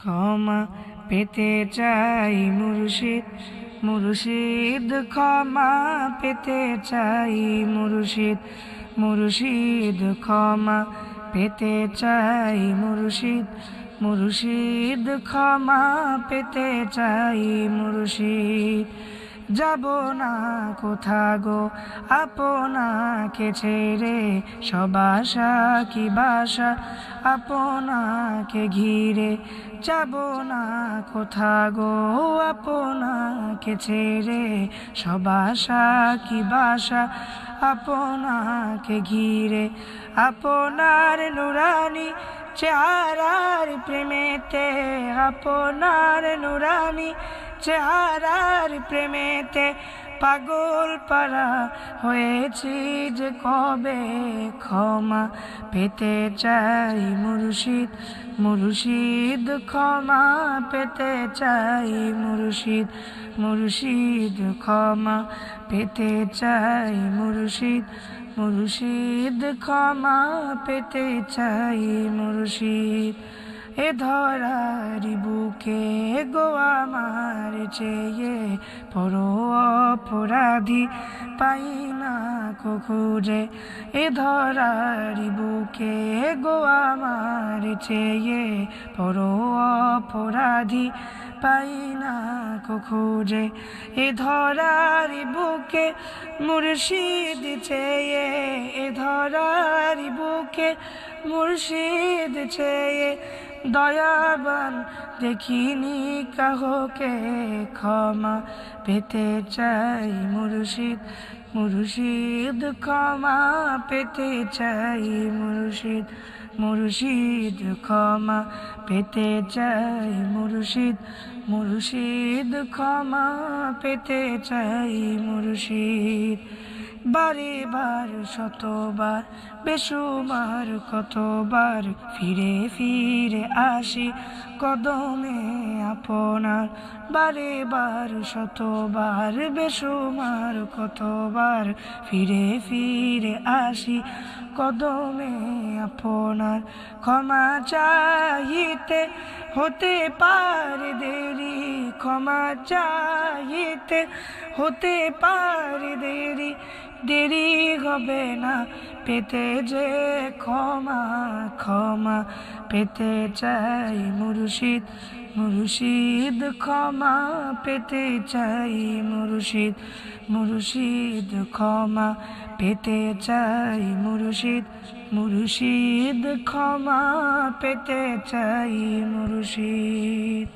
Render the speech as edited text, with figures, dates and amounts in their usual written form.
ক্ষমা পেতে চাই মুর্শিদ, মুর্শিদ ক্ষমা পেতে চাই মুর্শিদ, মুর্শিদ ক্ষমা পেতে চাই মুর্শিদ, মুর্শিদ ক্ষমা পেতে চাই মুর্শিদ। যাব না কোথা গো আপনাকে ছেড়ে, সব আশা কি বাসা আপনাকে ঘিরে। যাব না কোথা গো আপনাকে ছেড়ে, সব আশা কি বাসা আপনাকে ঘিরে। আপনার নুরানি চেহারার প্রেমেতে, আপনার নুরানি চেহারার প্রেমেতে পাগল পারা হয়েছি যে কবে। ক্ষমা পেতে চাই মুর্শিদ, মুর্শিদ ক্ষমা পেতে চাই মুর্শিদ, মুর্শিদ ক্ষমা পেতে চাই মুর্শিদ, মুর্শিদ ক্ষমা পেতে চাই মুর্শিদ। এ ধরারি বুকে গো আমার চেয়ে বড় অপরাধী পাই না কো খুঁজে। এ ধরারি বুকে গো আমার চেয়ে বড় অপরাধী পাই না কো খুঁজে। এ ধরারি বুকে মুর্শিদ চেয়ে, এ ধরারি বুকে মুর্শিদ চেয়ে দয়াবান দেখিনি কাহকে। ক্ষমা পেতে চাই মুর্শিদ, মুর্শিদ ক্ষমা পেতে চাই মুর্শিদ, মুর্শিদ ক্ষমা পেতে চাই মুর্শিদ, মুর্শিদ ক্ষমা পেতে চাই মুর্শিদ। বারে বার শতবার বেশুমার কতবার ফিরে ফিরে আসি কদমে আপনার। বারে বার শতবার বেশুমার কতবার ফিরে ফিরে আসি কদমে আপনার। ক্ষমা চাহিতে হতে পারে দেরি, ক্ষমা চাহিতে হতে পারে দেরি, দেরি হবে না পেতে যে ক্ষমা। ক্ষমা পেতে চাই মুর্শিদ, মুর্শিদ ক্ষমা পেতে চাই মুর্শিদ, মুর্শিদ ক্ষমা পেতে চাই মুর্শিদ, মুর্শিদ ক্ষমা পেতে চাই মুর্শিদ।